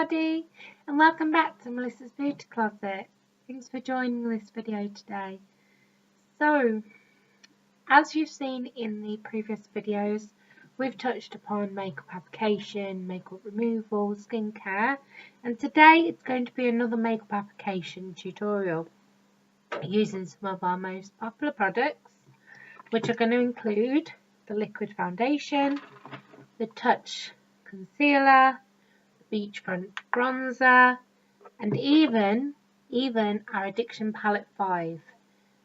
everybody, and welcome back to Melissa's Beauty Closet. Thanks for joining this video today. So, as you've seen in the previous videos, we've touched upon makeup application, makeup removal, skincare, and today it's going to be another makeup application tutorial using some of our most popular products, which are going to include the liquid foundation, the touch concealer, beachfront bronzer, and even our Addiction Palette 5,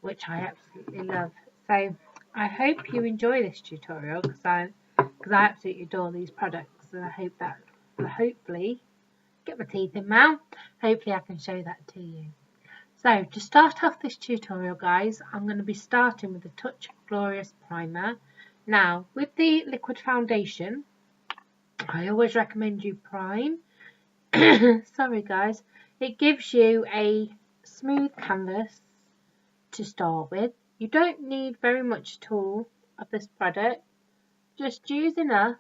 which I absolutely love. So I hope you enjoy this tutorial because I absolutely adore these products, and I hope that will hopefully get my teeth in mouth. Hopefully I can show that to you. So to start off this tutorial, guys, I'm going to be starting with the Touch Glorious Primer. Now with the liquid foundation, I always recommend you prime. Sorry guys, it gives you a smooth canvas to start with. You don't need very much at all of this product, just use enough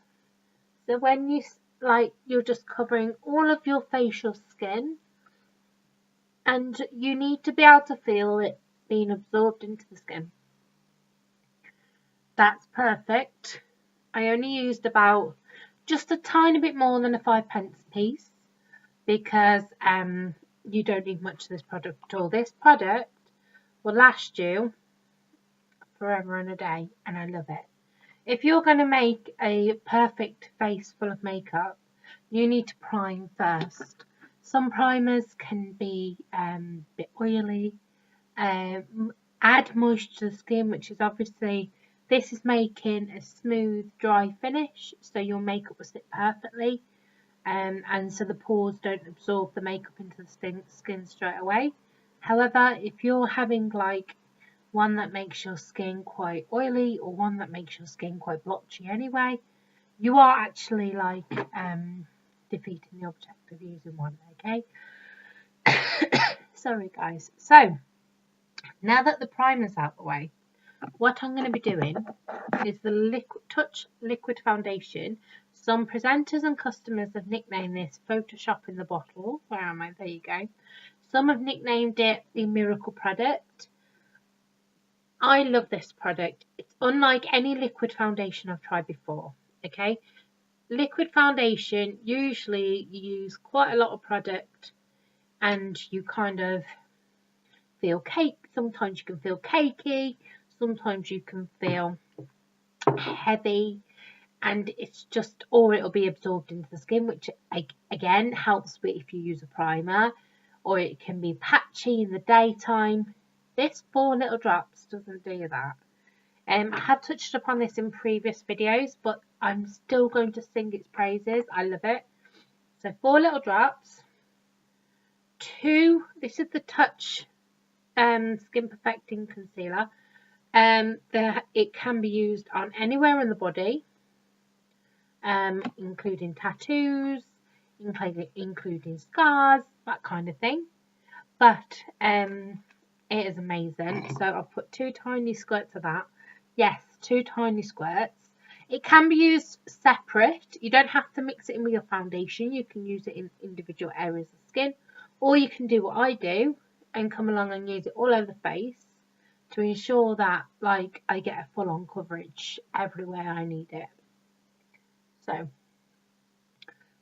so when you're just covering all of your facial skin, and you need to be able to feel it being absorbed into the skin. That's perfect. I only used about just a tiny bit more than a 5p piece because you don't need much of this product at all. This product will last you forever and a day, and I love it. If you're going to make a perfect face full of makeup, you need to prime first. Some primers can be a bit oily, add moisture to the skin, which is obviously, this is making a smooth dry finish, so your makeup will sit perfectly, and so the pores don't absorb the makeup into the skin straight away. However, if you're having like one that makes your skin quite oily or one that makes your skin quite blotchy anyway, you are actually like defeating the object of using one, okay? Sorry guys. So now that the primer's out the way, what I'm going to be doing is the Touch Liquid Foundation. Some presenters and customers have nicknamed this Photoshop in the bottle. Where am I? There you go. Some have nicknamed it the Miracle Product. I love this product. It's unlike any liquid foundation I've tried before. Okay, liquid foundation, usually you use quite a lot of product and you kind of feel cake. Sometimes you can feel cakey. Sometimes you can feel heavy, and it's just, or it'll be absorbed into the skin, which again helps with if you use a primer, or it can be patchy in the daytime. This 4 little drops doesn't do that. I have touched upon this in previous videos, but I'm still going to sing its praises. I love it. So 4 little drops. 2, this is the Touch Skin Perfecting Concealer. It can be used on anywhere in the body, including tattoos, including scars, that kind of thing. But it is amazing. So I've put 2 tiny squirts of that. Yes, 2 tiny squirts. It can be used separate. You don't have to mix it in with your foundation. You can use it in individual areas of skin, or you can do what I do and come along and use it all over the face to ensure that like I get a full-on coverage everywhere I need it. So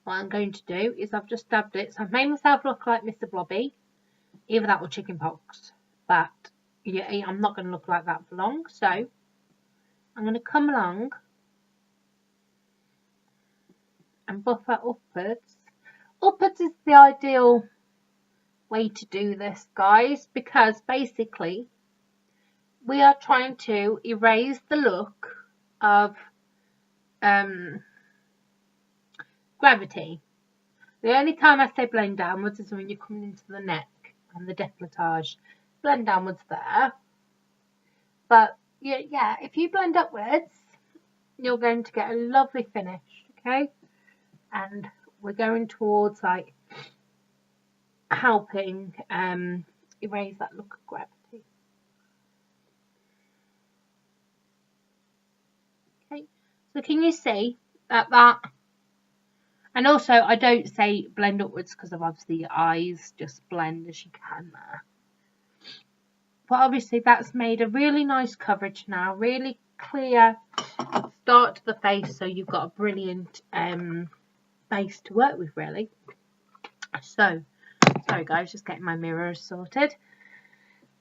what I'm going to do is I've just dabbed it. So I've made myself look like Mr. Blobby. Either that or chicken pox, but yeah, I'm not going to look like that for long. So I'm going to come along and buff that upwards. Upwards is the ideal way to do this, guys, because basically we are trying to erase the look of gravity. The only time I say blend downwards is when you're coming into the neck and the décolletage. Blend downwards there. But yeah, if you blend upwards, you're going to get a lovely finish, okay? And we're going towards like helping erase that look of gravity. Okay, so can you see that And also, I don't say blend upwards because of obviously your eyes, just blend as you can there. But obviously that's made a really nice coverage now, really clear start to the face, so you've got a brilliant face to work with really. So, sorry guys, just getting my mirrors sorted.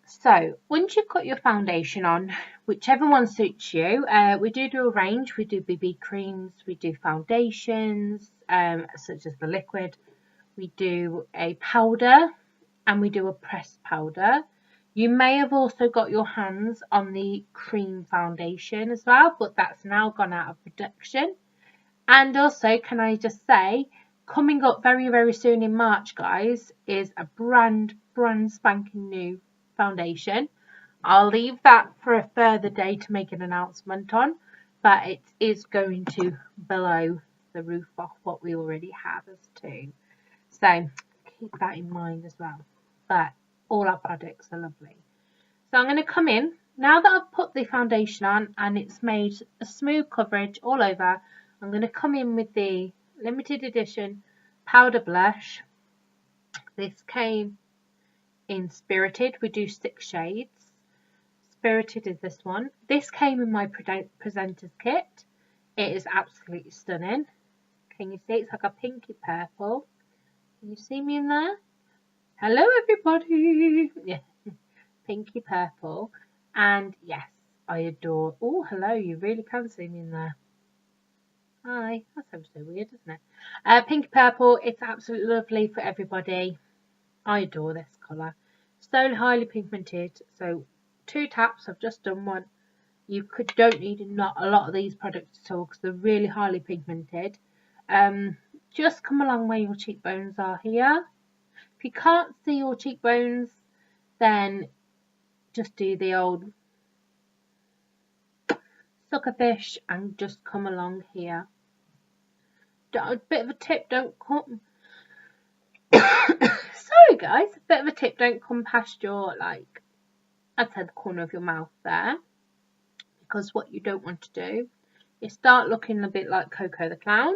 So, once you've got your foundation on, whichever one suits you, we do a range. We do BB creams, we do foundations, such as the liquid. We do a powder, and we do a pressed powder. You may have also got your hands on the cream foundation as well, but that's now gone out of production. And also, can I just say, coming up very, very soon in March, guys, is a brand spanking new foundation. I'll leave that for a further day to make an announcement on, but it is going to blow the roof off what we already have as two. So keep that in mind as well. But all our products are lovely. So I'm going to come in, now that I've put the foundation on and it's made a smooth coverage all over, I'm going to come in with the limited edition powder blush. This came in Spirited. We do 6 shades. Spirited is this one. This came in my presenter's kit. It is absolutely stunning. Can you see? It's like a pinky purple. Can you see me in there? Hello everybody. Yeah, pinky purple. And yes, I adore. Oh, hello. You really can see me in there. Hi. That sounds so weird, doesn't it? Pinky purple. It's absolutely lovely for everybody. I adore this colour. So highly pigmented. So 2 taps. I've just done one. You don't need a lot of these products at all because they're really highly pigmented. Just come along where your cheekbones are here. If you can't see your cheekbones, then just do the old suckerfish and just come along here. A bit of a tip, don't come. Sorry guys, a bit of a tip, don't come past your, like, I'd say the corner of your mouth there, because what you don't want to do is start looking a bit like Coco the Clown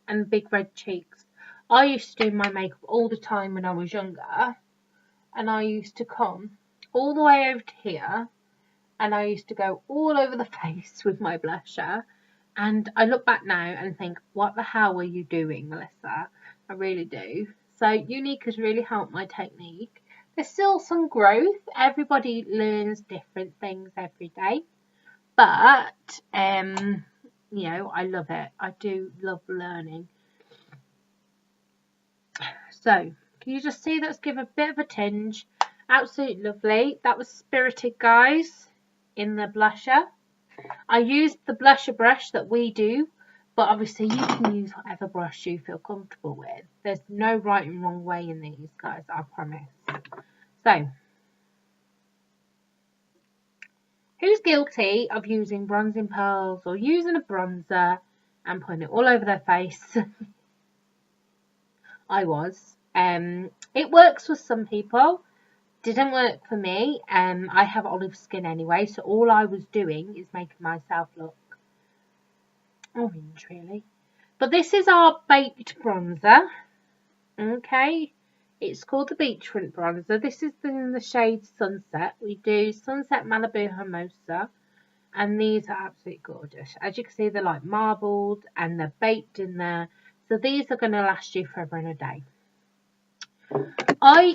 and big red cheeks. I used to do my makeup all the time when I was younger, and I used to come all the way over to here, and I used to go all over the face with my blusher. And I look back now and think, what the hell were you doing, Melissa? I really do. So Younique has really helped my technique. There's still some growth. Everybody learns different things every day. But, you know, I love it. I do love learning. So, can you just see that's given a bit of a tinge? Absolutely lovely. That was Spirited, guys, in the blusher. I used the blusher brush that we do, but obviously you can use whatever brush you feel comfortable with. There's no right and wrong way in these, guys, I promise. So, who's guilty of using bronzing pearls or using a bronzer and putting it all over their face? I was. It works for some people. Didn't work for me. I have olive skin anyway, so all I was doing is making myself look orange, really. But this is our baked bronzer. Okay, it's called the Beachfront bronzer. This is in the shade Sunset. We do Sunset Malibu Hermosa, and these are absolutely gorgeous. As you can see, they're like marbled and they're baked in there, so these are going to last you forever and a day.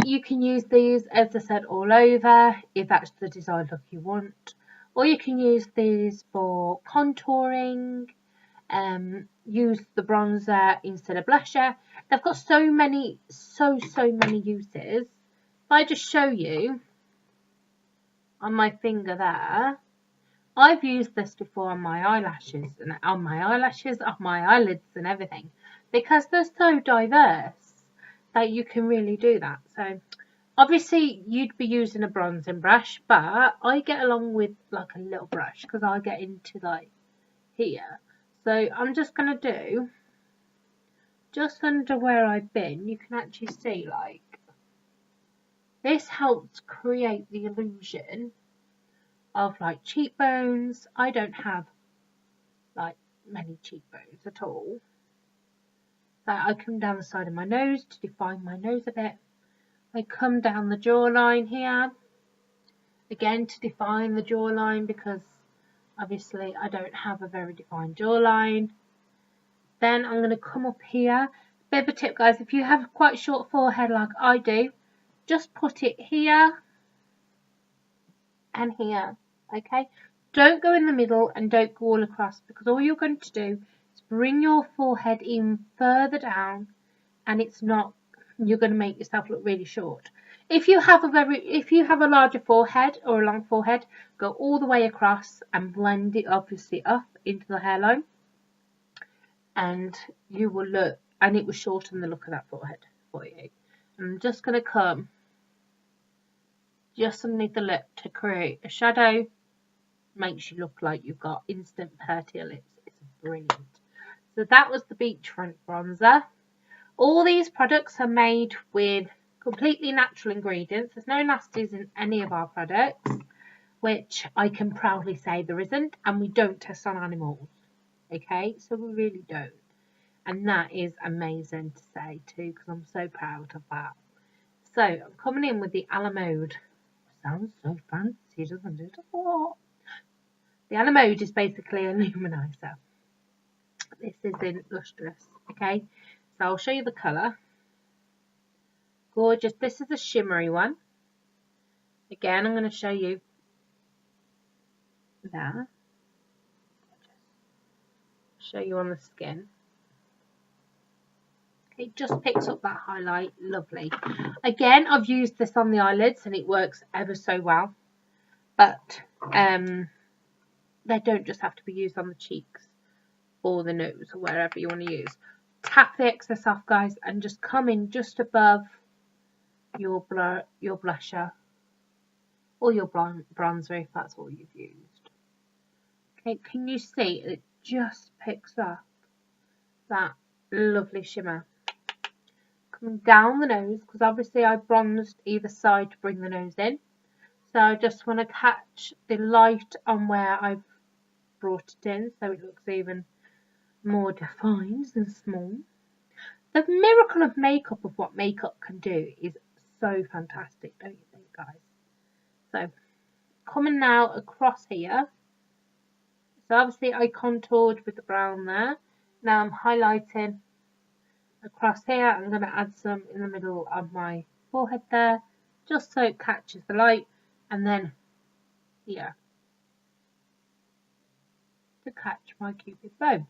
You can use these, as I said, all over if that's the desired look you want, or you can use these for contouring. Use the bronzer instead of blusher. They've got so many uses. If I just show you on my finger there, I've used this before on my eyelashes and on my eyelids and everything, because they're so diverse that you can really do that. So obviously you'd be using a bronzing brush, but I get along with like a little brush because I get into like here. So I'm just going to do just under where I've been. You can actually see, like, this helps create the illusion of like cheekbones. I don't have like many cheekbones at all. So I come down the side of my nose to define my nose a bit. I come down the jawline here, again to define the jawline because obviously I don't have a very defined jawline. Then I'm going to come up here. Bit of a tip, guys, if you have quite a short forehead like I do, just put it here and here, okay? Don't go in the middle and don't go all across, because all you're going to do is bring your forehead in further down, and you're going to make yourself look really short. If you have a larger forehead or a long forehead, go all the way across and blend it obviously up into the hairline, and you will look, and it will shorten the look of that forehead for you. I'm just going to come just underneath the lip to create a shadow. Makes you look like you've got instant purtier lips. It's brilliant. So that was the beachfront bronzer. All these products are made with completely natural ingredients. There's no nasties in any of our products, which I can proudly say there isn't, and we don't test on animals. Okay, so we really don't. And that is amazing to say too, because I'm so proud of that. So I'm coming in with the A La Mode. Sounds so fancy, doesn't it? Oh. The A La Mode is basically a luminizer. This is in Lustrous, okay? So I'll show you the colour. Gorgeous. This is a shimmery one. Again, I'm going to show you there. Show you on the skin. It just picks up that highlight. Lovely. Again, I've used this on the eyelids and it works ever so well. But they don't just have to be used on the cheeks or the nose or wherever you want to use. Tap the excess off, guys, and just come in just above your blusher or your bronzer if that's all you've used. Okay, can you see it just picks up that lovely shimmer? Coming down the nose, because obviously I bronzed either side to bring the nose in. So I just want to catch the light on where I've brought it in so it looks even more defined and small. The miracle of makeup, of what makeup can do, is so fantastic, don't you think, guys? So coming now across here. So obviously I contoured with the brown there. Now I'm highlighting across here. I'm going to add some in the middle of my forehead there, just so it catches the light, and then here to catch my cupid bow.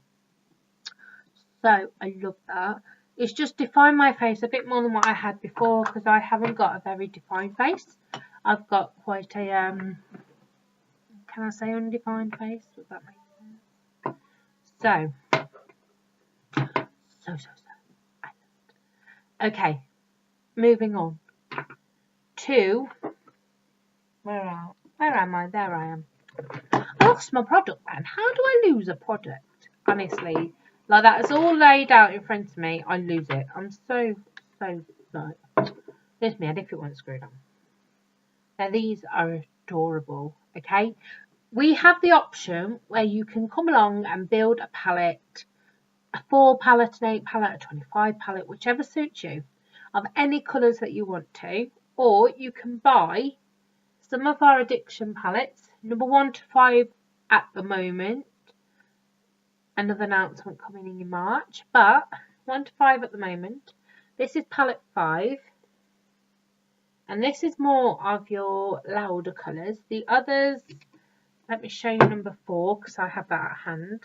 So I love that. It's just defined my face a bit more than what I had before, because I haven't got a very defined face. I've got quite a can I say undefined face? Would that make sense? So okay, moving on to where am I? There I am. I lost my product, man. How do I lose a product? Honestly, like that is all laid out in front of me. I lose it. I'm so like, there's me. If it wasn't screwed on. Now these are adorable. Okay, we have the option where you can come along and build a palette, a 4 palette, an 8 palette, a 25 palette, whichever suits you, of any colours that you want to, or you can buy some of our addiction palettes, number 1 to 5 at the moment. Another announcement coming in March, but 1 to 5 at the moment. This is palette 5, and this is more of your louder colours. The others, let me show you number 4 because I have that at hand.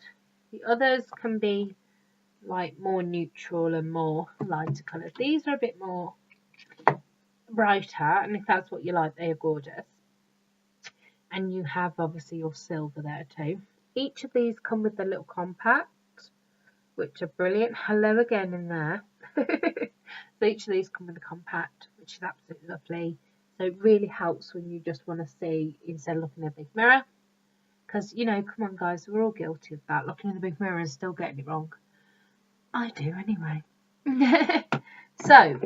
The others can be like more neutral and more lighter colours. These are a bit more brighter, and if that's what you like, they are gorgeous. And you have obviously your silver there too. Each of these come with the little compact, which are brilliant. Hello again in there. So each of these come with a compact, which is absolutely lovely. So it really helps when you just want to see instead of looking in a big mirror. Because, you know, come on guys, we're all guilty of that. Looking in the big mirror and still getting it wrong. I do anyway. So,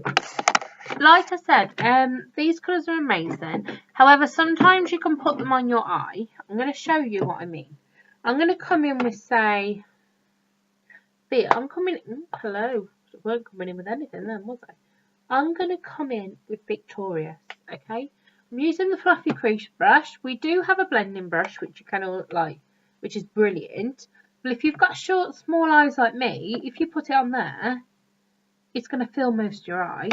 like I said, these colours are amazing. However, sometimes you can put them on your eye. I'm going to show you what I mean. I'm going to come in with, say, I'm coming in, hello, weren't coming in with anything then, was I? I'm going to come in with Victorious, okay? I'm using the fluffy crease brush. We do have a blending brush, which you can all like, which is brilliant. But if you've got short, small eyes like me, if you put it on there, it's going to fill most of your eye.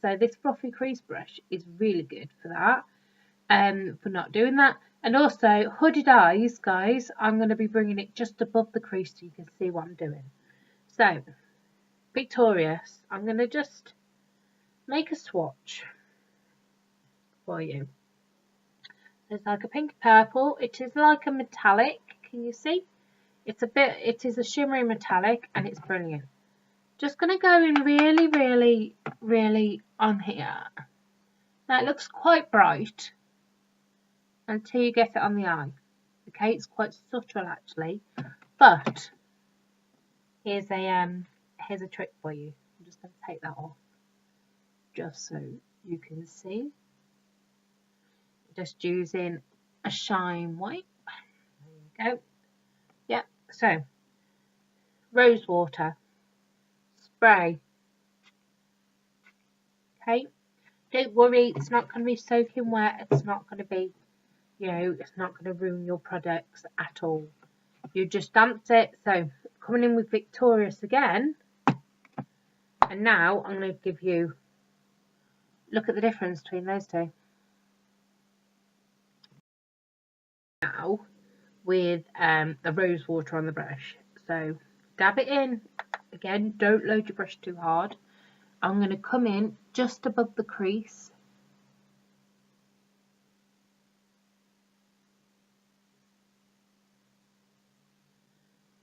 So this fluffy crease brush is really good for that, for not doing that. And also, hooded eyes, guys, I'm going to be bringing it just above the crease so you can see what I'm doing. So, Victorious, I'm going to just make a swatch for you. It's like a pink purple. It is like a metallic. Can you see? It is a shimmery metallic and it's brilliant. Just going to go in really, really, really on here. Now it looks quite bright until you get it on the eye. Okay, it's quite subtle actually. But here's a trick for you. I'm just going to take that off just so you can see. Just using a shine wipe. There you go. Yeah, so rose water spray. Okay, don't worry, it's not going to be soaking wet. It's not going to be, you know, it's not going to ruin your products at all. You just damped it. So coming in with Victorious again, and now I'm going to give you, look at the difference between those two. Now with the rose water on the brush, so dab it in again. Don't load your brush too hard. I'm going to come in just above the crease.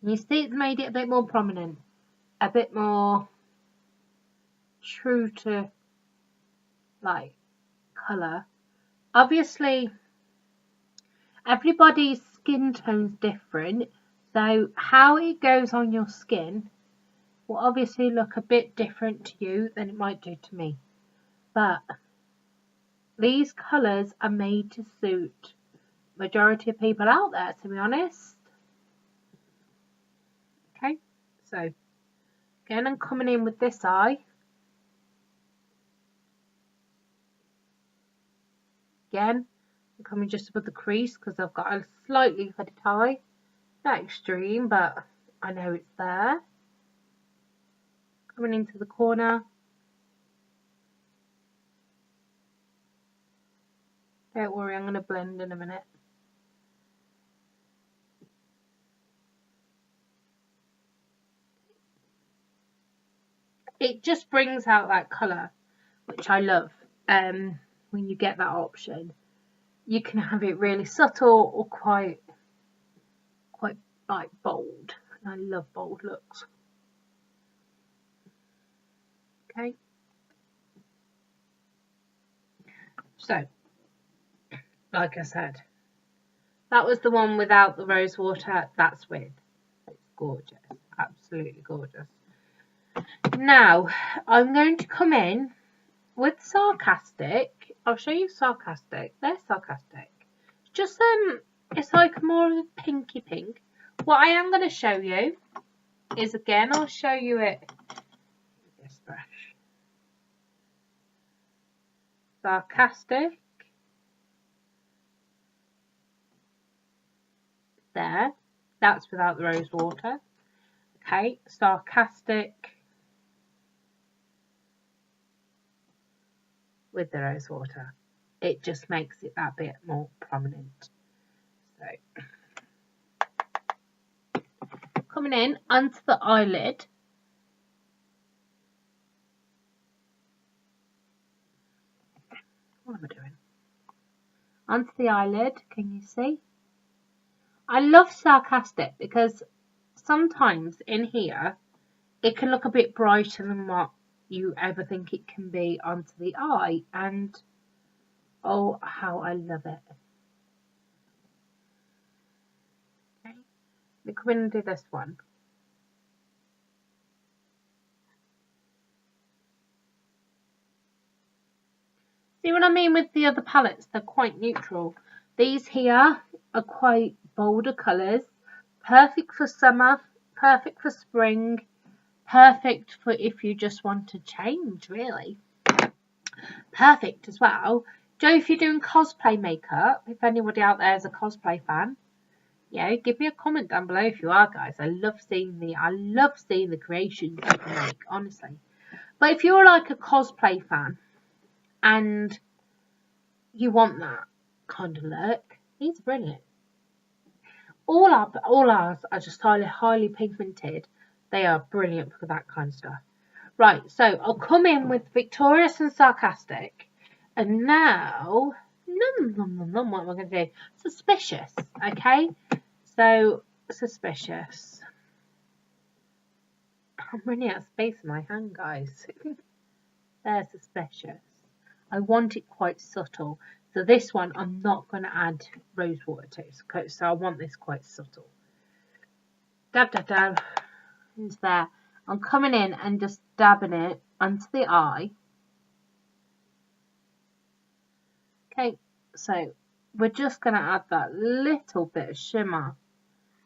You see it's made it a bit more prominent, a bit more true to like colour. Obviously everybody's skin tone's different, so how it goes on your skin will obviously look a bit different to you than it might do to me. But these colours are made to suit majority of people out there, to be honest. Okay, so again I'm coming in with this eye. Again, I'm coming just above the crease because I've got a slightly hooded eye. Not extreme, but I know it's there. Coming into the corner. Don't worry, I'm going to blend in a minute. It just brings out that colour, which I love. When you get that option, you can have it really subtle or quite like bold. And I love bold looks. Okay. So, like I said, that was the one without the rose water. That's with. It's gorgeous. Absolutely gorgeous. Now, I'm going to come in with Sarcastic. I'll show you Sarcastic. There's Sarcastic. Just it's like more of a pinky pink. What I am going to show you is, again, I'll show you it with this brush. Sarcastic. There. That's without the rose water. Okay, Sarcastic with the rose water. It just makes it that bit more prominent. So, coming in onto the eyelid. What am I doing? Onto the eyelid, can you see? I love Sarcastic because sometimes in here it can look a bit brighter than what you ever think it can be onto the eye, and oh, how I love it. Okay, we come in and do this one. See what I mean with the other palettes? They're quite neutral. These here are quite bolder colours, perfect for summer, perfect for spring, Perfect for if you just want to change, really. Perfect as well. Joe, if you're doing cosplay makeup, if anybody out there is a cosplay fan, yeah, give me a comment down below if you are, guys. I love seeing the creations you can make, honestly. But if you're like a cosplay fan and you want that kind of look, these are brilliant. All ours are just highly pigmented. They are brilliant for that kind of stuff. Right, so I'll come in with Victorious and Sarcastic. And now, what am I going to do? Suspicious, okay? So, Suspicious. I'm running out of space in my hand, guys. They're Suspicious. I want it quite subtle. So this one, I'm not going to add rose water to. So I want this quite subtle. Dab, dab, dab. Into there. I'm coming in and just dabbing it onto the eye. Okay, so we're just going to add that little bit of shimmer,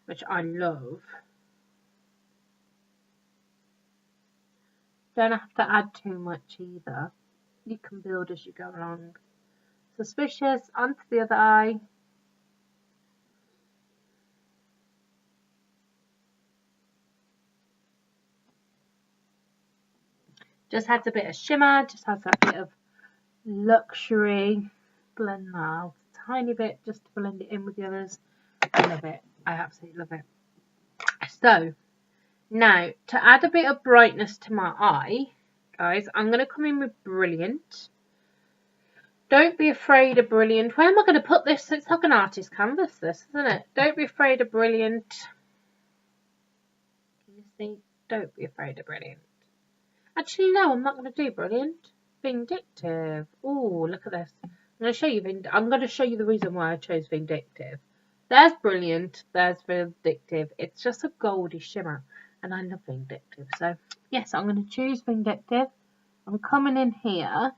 which I love. Don't have to add too much either. You can build as you go along. Suspicious onto the other eye. Just adds a bit of shimmer, just has that bit of luxury. Blend that out a tiny bit just to blend it in with the others. I love it. I absolutely love it. So now to add a bit of brightness to my eye, guys, I'm going to come in with Brilliant. Don't be afraid of Brilliant. Where am I going to put this? It's like an artist canvas, this, isn't it? Don't be afraid of Brilliant. Can you see? Don't be afraid of Brilliant. Actually, no, I'm not going to do Brilliant. Vindictive. Oh, look at this. I'm going to show you the reason why I chose Vindictive. There's Brilliant. There's Vindictive. It's just a goldy shimmer, and I love Vindictive. So yes, I'm going to choose Vindictive. I'm coming in here.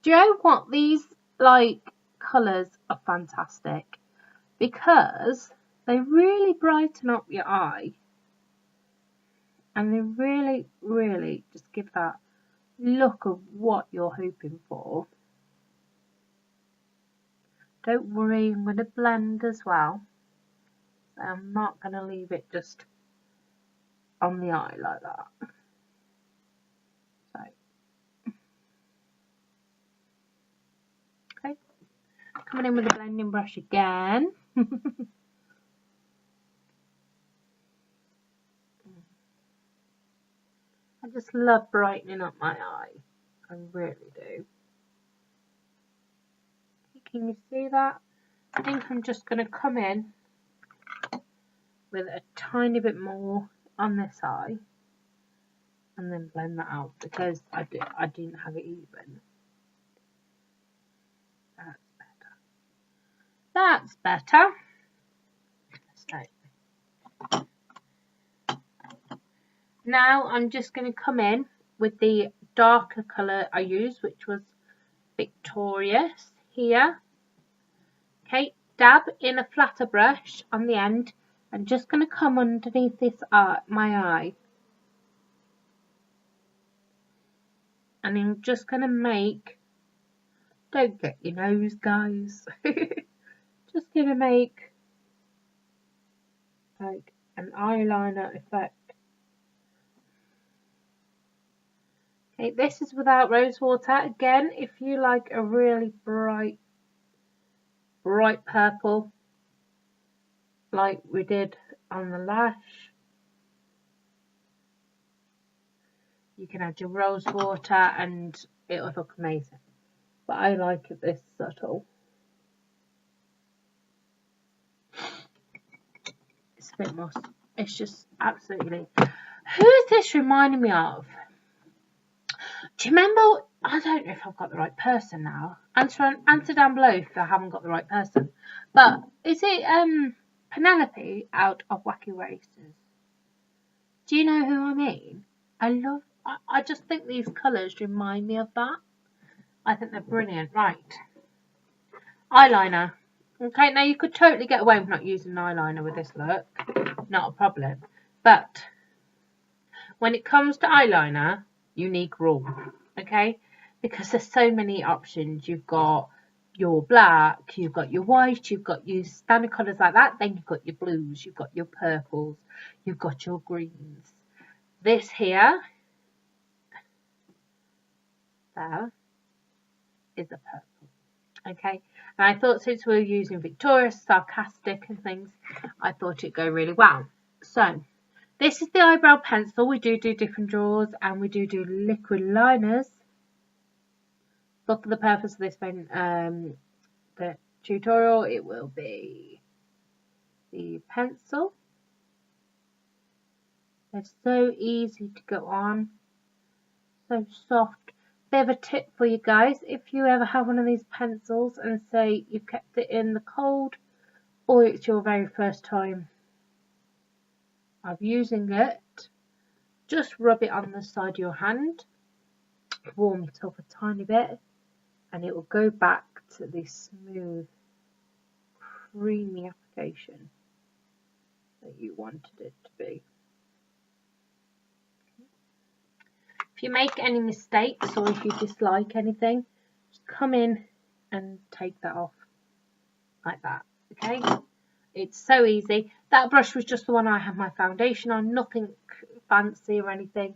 Do you know what? These colours are fantastic because they really brighten up your eye. And they really, really just give that look of what you're hoping for. Don't worry, I'm going to blend as well. So I'm not going to leave it just on the eye like that. So, okay. Coming in with the blending brush again. I just love brightening up my eye. I really do. Can you see that? I think I'm just going to come in with a tiny bit more on this eye and then blend that out because I didn't have it even. That's better. That's better. So, now I'm just going to come in with the darker colour I used, which was Victorious here. Okay, dab in a flatter brush on the end. I'm just going to come underneath this my eye. And I'm just going to make, don't get your nose, guys. Just going to make like an eyeliner effect. Okay, this is without rose water. Again, if you like a really bright purple, like we did on the lash, you can add your rose water and it'll look amazing. But I like it this subtle. It's a bit more, it's just absolutely. Who is this reminding me of? Do you remember? I don't know if I've got the right person now. Answer down below if I haven't got the right person. But is it Penelope out of Wacky Races? Do you know who I mean? I just think these colours remind me of that. I think they're brilliant. Right. Eyeliner. Okay, now you could totally get away with not using an eyeliner with this look. Not a problem. But when it comes to eyeliner, Younique rule, okay? Because there's so many options. You've got your black, you've got your white, you've got your standard colours like that, then you've got your blues, you've got your purples, you've got your greens. This here, there, is a purple, okay? And I thought since we were using Victoria's Sarcastic and things, I thought it'd go really well. So, this is the eyebrow pencil. We do different drawers and we do liquid liners. But for the purpose of this the tutorial, it will be the pencil. They're so easy to go on, so soft. Bit of a tip for you guys, if you ever have one of these pencils and say you've kept it in the cold or it's your very first time of using it, just rub it on the side of your hand, warm it up a tiny bit, and it will go back to the smooth, creamy application that you wanted it to be. If you make any mistakes or if you dislike anything, just come in and take that off like that, okay? It's so easy. That brush was just the one I had my foundation on, nothing fancy or anything,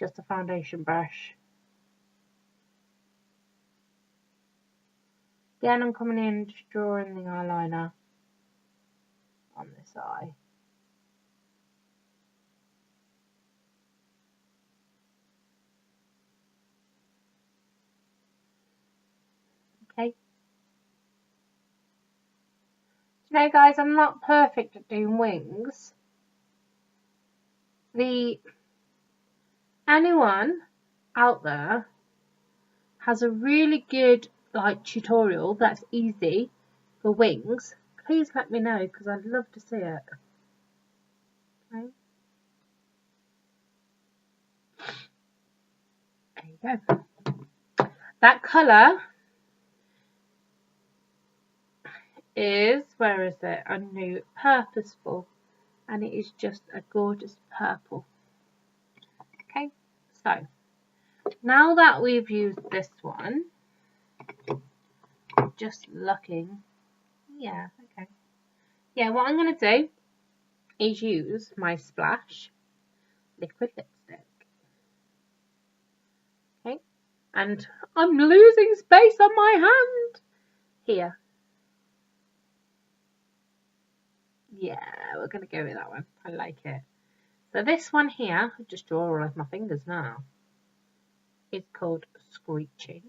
just a foundation brush. Again, I'm coming in just drawing the eyeliner on this eye. Okay. Now guys, I'm not perfect at doing wings. Anyone out there has a really good tutorial that's easy for wings, please let me know because I'd love to see it. Okay. There you go. That colour is, where is it? I knew, Purposeful, and it is just a gorgeous purple. Okay, so now that we've used this one, just looking, yeah, okay. Yeah, what I'm going to do is use my Splash liquid lipstick. Okay, and I'm losing space on my hand here. Yeah, we're going to go with that one. I like it. So this one here, I'll just draw all of my fingers now. It's called Screeching.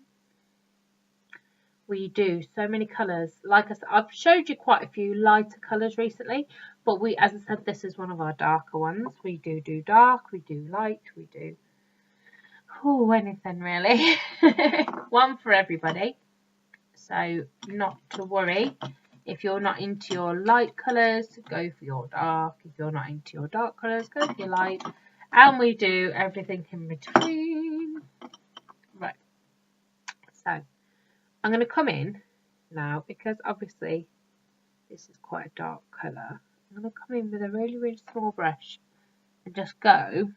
We do so many colours. Like I said, I've showed you quite a few lighter colours recently, but as I said, this is one of our darker ones. We do dark, we do light, we do anything really. One for everybody. So not to worry. If you're not into your light colours, go for your dark. If you're not into your dark colours, go for your light. And we do everything in between. Right. So I'm going to come in now because obviously this is quite a dark colour. I'm going to come in with a really, really small brush and just go.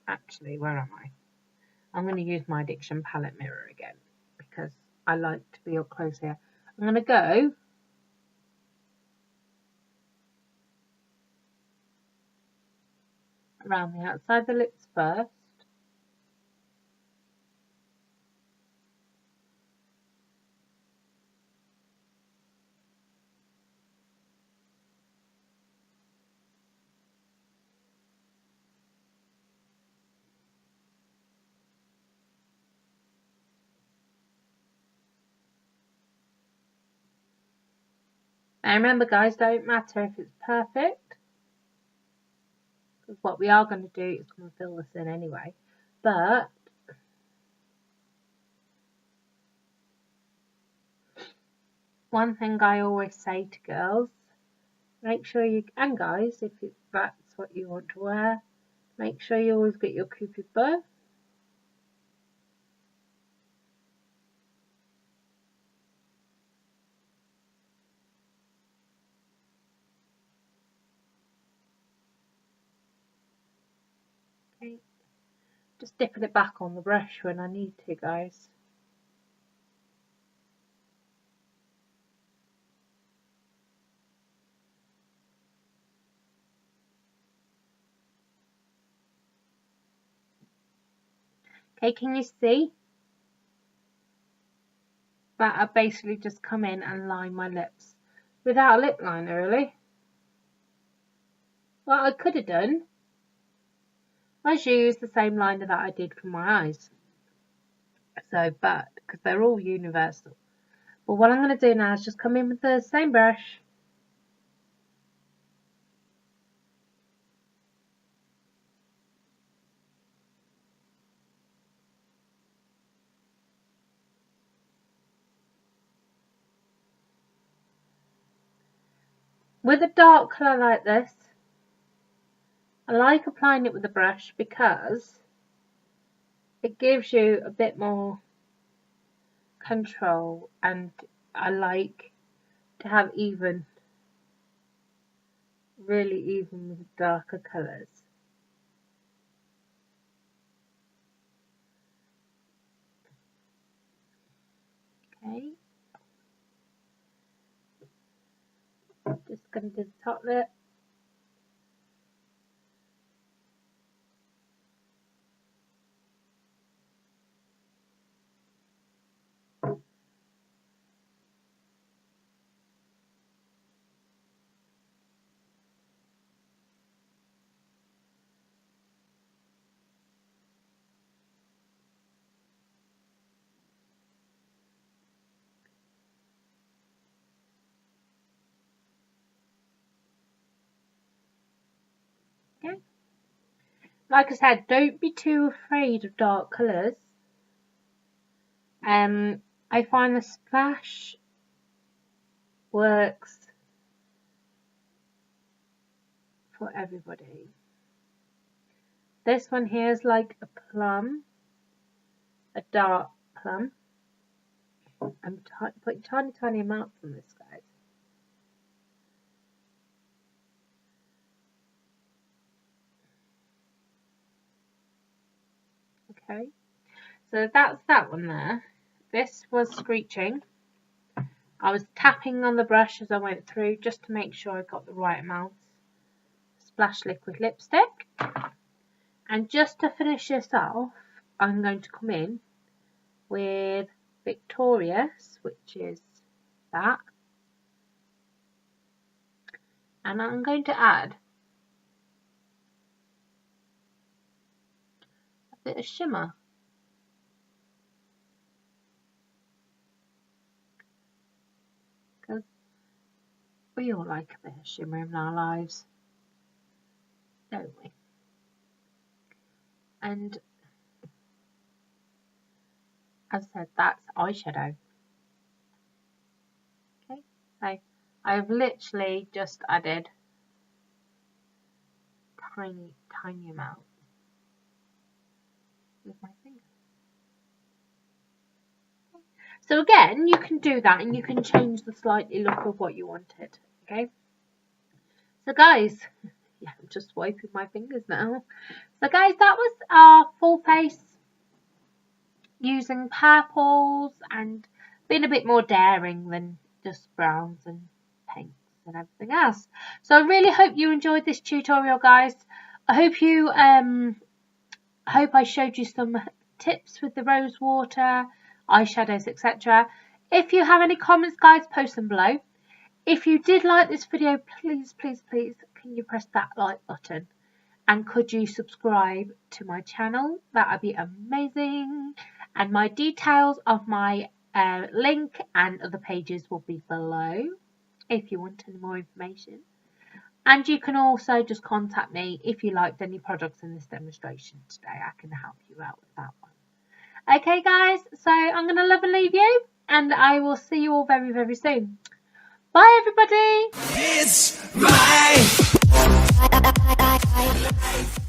Actually, where am I? I'm going to use my Addiction palette mirror again because I like to be up close here. I'm going to go around the outside of the lips first. Now remember guys, don't matter if it's perfect, because what we are going to do is going to fill this in anyway. But one thing I always say to girls, make sure you, and guys, if that's what you want to wear, make sure you always get your Cupid bow. Okay. Just dipping it back on the brush when I need to, guys. Okay, can you see? That I basically just come in and line my lips without a lip liner, really. What I could have done was use the same liner that I did for my eyes. So, but because they're all universal. But what I'm going to do now is just come in with the same brush. With a dark colour like this, I like applying it with a brush because it gives you a bit more control, and I like to have really even with darker colours. Okay, just going to do the top lip. Okay. Like I said, don't be too afraid of dark colours. I find the splash works for everybody. This one here is like a plum, a dark plum. I'm putting tiny amounts on this, guys. Okay, so that's that one there. This was Screeching. I was tapping on the brush as I went through just to make sure I got the right amount. Splash liquid lipstick. And just to finish this off, I'm going to come in with Victorious, which is that. And I'm going to add a bit of shimmer. Because we all like a bit of shimmer in our lives, don't we? And as I said, that's eyeshadow. Okay, so I've literally just added tiny amount with my finger. Okay. So again, you can do that and you can change the slightly look of what you wanted. Okay. So guys, yeah, I'm just wiping my fingers now. So guys, that was our full face using purples and being a bit more daring than just browns and pinks and everything else. So I really hope you enjoyed this tutorial, guys. I hope I showed you some tips with the rose water, eyeshadows, etc. If you have any comments, guys, post them below. If you did like this video, please can you press that like button, and could you subscribe to my channel? That would be amazing. And my details of my link and other pages will be below if you want any more information. And you can also just contact me if you liked any products in this demonstration today. I can help you out with that one. Okay, guys, so I'm going to love and leave you, and I will see you all very soon. Bye, everybody. It's my life.